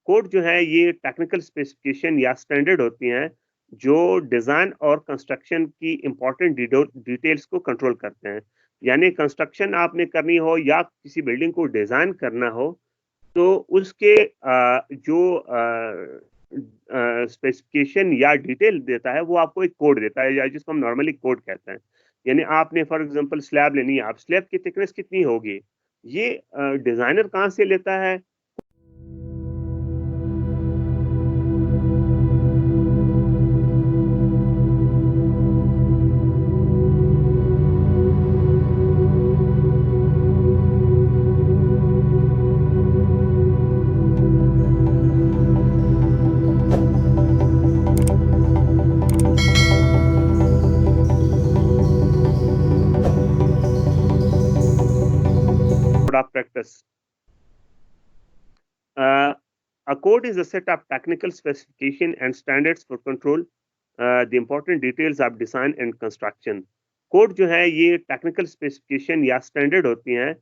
Code जो है ये टेक्निकल स्पेसिफिकेशन या स्टैंडर्ड होती हैं जो डिज़ाइन और कंस्ट्रक्शन की इम्पोर्टेंट डिटेल्स को कंट्रोल करते हैं। यानी कंस्ट्रक्शन आपने करनी हो या किसी बिल्डिंग को डिज़ाइन करना हो तो उसके जो स्पेसिफिकेशन या डिटेल देता है वो आपको एक कोड देता है या जिसको हम नॉर्मली कोड कहते हैं। यानी आपने फॉर एग्ज़ाम्पल स्लैब लेनी है, आप स्लैब की थिकनेस कितनी होगी? ये डिज़ाइनर कहाँ से लेता है? of practice. A code is a set of technical specification and standards for control the important details of design and construction. Code जो है ये टेक्निकल स्पेसिफिकेशन या स्टैंडर्ड होती हैं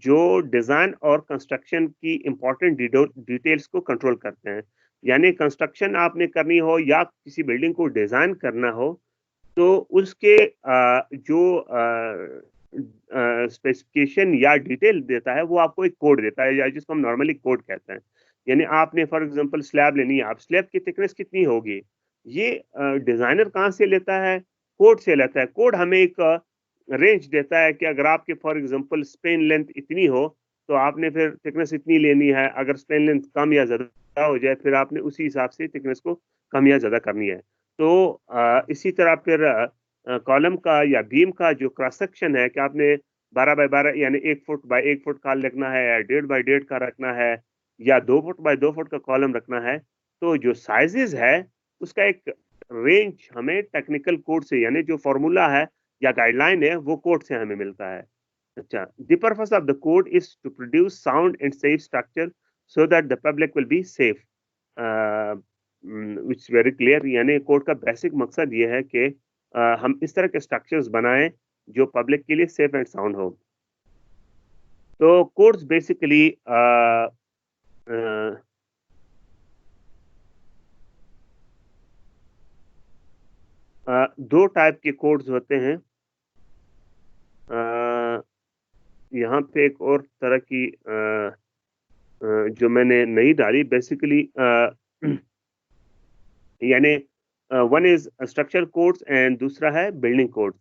जो डिज़ाइन और कंस्ट्रक्शन की इम्पोर्टेंट डिटेल्स को कंट्रोल करते हैं। यानी कंस्ट्रक्शन आपने करनी हो या किसी बिल्डिंग को डिज़ाइन करना हो तो उसके जो स्पेसिफिकेशन या डिटेल देता है, वो आपको एक कोड देता है या जिसको हम नॉर्मली कोड कहते हैं। यानी आपने फॉर एग्ज़ाम्पल स्लैब लेनी है, आप स्लैब की थिकनेस कितनी होगी? ये डिज़ाइनर कहाँ से लेता है? कोड से लेता है। कोड हमें एक रेंज देता है कि अगर आपके फॉर एग्ज़ाम्पल स्पैन लेंथ इतनी हो, तो आपने फिर थिकनेस इतनी लेनी है। अगर स्पैन लेंथ कम या ज़्यादा हो जाए, फिर आपने उसी हिसाब से थिकनेस को कम या ज़्यादा करनी है। तो इसी तरह फिर कॉलम का या बीम का जो क्रॉस सेक्शन है कि आपने 12 बाय 12 यानी 1 फुट बाय 1 फुट का रखना है या 1.5 बाय 1.5 का रखना है या 2 फुट बाय 2 फुट का कॉलम रखना है, तो जो साइज़ेज़ है, उसका एक रेंज हमें टेक्निकल कोड से यानी जो फ़ॉर्मूला है या गाइडलाइन है, वो कोड से हमें मिलता है। अच्छा, the purpose of the code is to produce sound and safe structure so that the public will be safe. It's very clear यानी कोड का बेसिक मकसद ये है कि हम इस तरह के स्ट्रक्चर्स बनाएँ जो पब्लिक के लिए सेफ एंड साउंड हो। तो कोड्स बेसिकली अ, 2 टाइप के कोड्स होते हैं। अ, यहाँ पे एक और तरह की जो मैंने नहीं डाली बेसिकली यानी one is structural codes and दूसरा है बिल्डिंग कोड्स।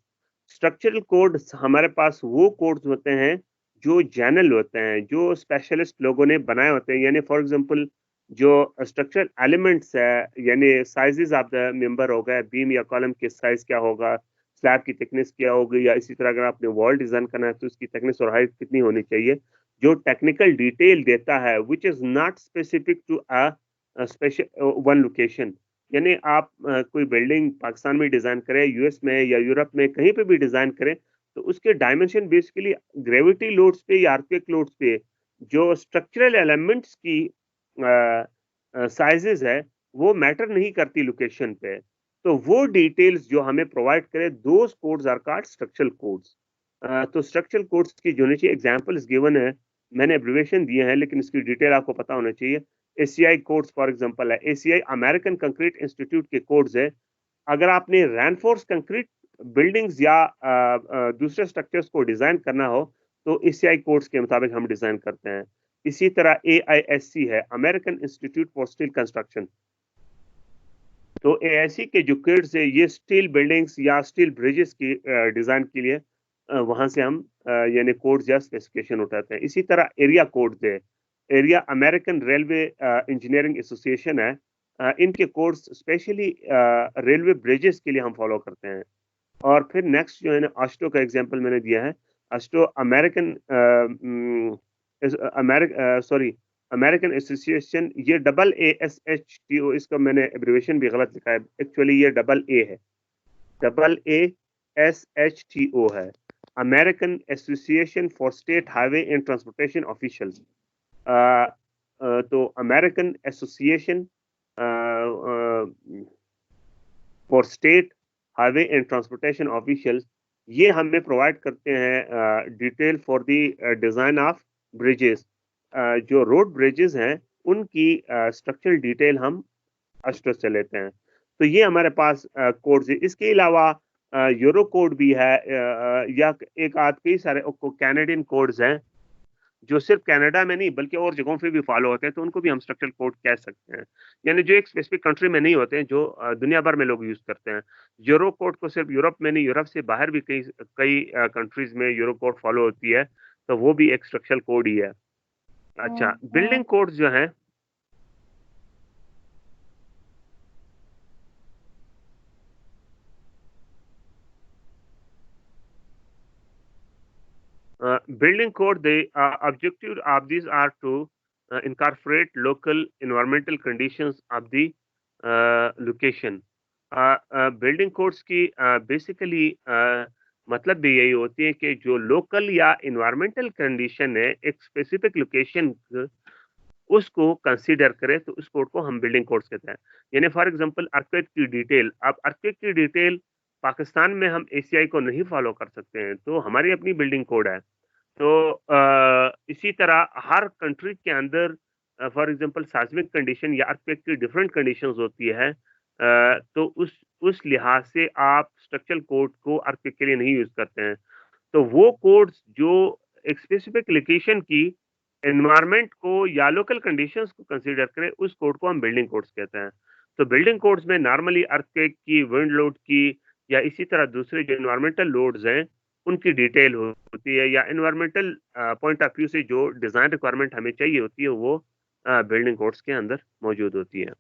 स्ट्रक्चरल कोड्स हमारे पास वो कोड्स होते हैं जो जनरल होते हैं, जो स्पेशलिस्ट लोगों ने बनाए होते हैं। यानी फॉर एग्ज़ाम्पल जो स्ट्रक्चरल एलिमेंट्स है यानी साइज़ेज़ ऑफ द मेंबर हो गए, बीम या कॉलम की साइज़ क्या होगा, स्लैब की थिकनेस क्या होगी या इसी तरह अगर आपने वॉल डिज़ाइन करना है तो उसकी थिकनेस और हाइट कितनी होनी चाहिए। जो टेक्निकल डिटेल देता है which is not specific to special one location. यानी आप कोई बिल्डिंग पाकिस्तान में डिज़ाइन करें, यूएस में या यूरोप में कहीं पे भी डिज़ाइन करें, तो उसके डायमेंशन बेसिकली ग्रेविटी लोड्स पे या अर्थक्वेक लोड्स पे जो स्ट्रक्चरल एलिमेंट्स की साइज़ेज़ है, वो मैटर नहीं करती लोकेशन पे। तो वो डिटेल्स जो हमें प्रोवाइड करे those codes are called structural codes. तो स्ट्रक्चरल कोड्स की जो नीचे एग्ज़ाम्पल्स गिवन है, मैंने एब्रिविएशन दिए हैं लेकिन इसकी डिटेल आपको पता होना चाहिए। एसीआई कोड्स फॉर एग्जांपल है। एसीआई अमेरिकन कंक्रीट इंस्टीट्यूट के कोड्स है। अगर आपने रेनफोर्स कंक्रीट बिल्डिंग्स या दूसरे स्ट्रक्चर्स को डिजाइन करना हो तो एसीआई कोड्स के मुताबिक हम डिजाइन करते हैं। इसी तरह एआईएससी है, American institute for steel construction. तो एआईएससी के जो कोड्स है ये स्टील बिल्डिंग्स या स्टील ब्रिजेस की डिजाइन के लिए वहां से हम यानी कोड्स या स्पेसिफिकेशन उठाते हैं। इसी तरह एरिया कोड्स है। Area American railway engineering association है। इनके कोड्स स्पेशली रेलवे ब्रिजेस के लिए हम फॉलो करते हैं। और फिर नेक्स्ट जो है ना ऑस्टो का एग्जांपल मैंने दिया है। AASHTO American sorry American association, ये double A S H T O, इसका मैंने एब्रिविएशन भी गलत लिखा है। एक्चुअली ये डबल ए है, double A S H T O है। American Association for State Highway and Transportation Officials. तो American Association for State Highway and Transportation Officials, ये हमें प्रोवाइड करते हैं detail for the design of bridges. जो road bridges हैं उनकी structural detail हम एस्ट्रोस से लेते हैं। तो ये हमारे पास कोड्स है। इसके अलावा यूरो कोड भी है, या एक आध कई सारे कैनेडियन कोड्स हैं जो सिर्फ कनाडा में नहीं बल्कि और जगहों पे भी फॉलो होते हैं, तो उनको भी हम स्ट्रक्चरल कोड कह सकते हैं। यानी जो एक स्पेसिफिक कंट्री में नहीं होते हैं, जो दुनिया भर में लोग यूज करते हैं। यूरो कोड को सिर्फ यूरोप में नहीं, यूरोप से बाहर भी कई कई कंट्रीज में यूरो कोड फॉलो होती है, तो वो भी एक स्ट्रक्चरल कोड ही है। अच्छा, बिल्डिंग कोड्स जो हैं, building code, the objective of these are to incorporate local environmental conditions of the location. Building codes की बेसिकली मतलब भी यही होती है कि जो लोकल या इन्वायरमेंटल कंडीशन है एक स्पेसिफिक लोकेशन, उसको कंसीडर करें, तो उस कोड को हम बिल्डिंग कोड्स कहते हैं। यानी फॉर एग्जांपल अर्थक्वेक की डिटेल, अब अर्थक्वेक की डिटेल पाकिस्तान में हम एसीआई को नहीं फॉलो कर सकते हैं, तो हमारी अपनी बिल्डिंग कोड है। तो इसी तरह हर कंट्री के अंदर फॉर एग्जांपल साइस्मिक कंडीशन या अर्थक्वेक की डिफरेंट कंडीशंस होती है, तो उस लिहाज से आप स्ट्रक्चरल कोड को अर्थक्वेक के लिए नहीं यूज करते हैं। तो वो कोड्स जो एक स्पेसिफिक लोकेशन की एनवायरनमेंट को या लोकल कंडीशंस को कंसीडर करें, उस कोड को हम बिल्डिंग कोड्स कहते हैं। तो बिल्डिंग कोड्स में नॉर्मली अर्थक्वेक की, विंड लोड की, या इसी तरह दूसरे जो एनवायरमेंटल लोड्स हैं उनकी डिटेल होती है, या एनवायरमेंटल पॉइंट ऑफ व्यू से जो डिजाइन रिक्वायरमेंट हमें चाहिए होती है वो बिल्डिंग कोड्स के अंदर मौजूद होती है।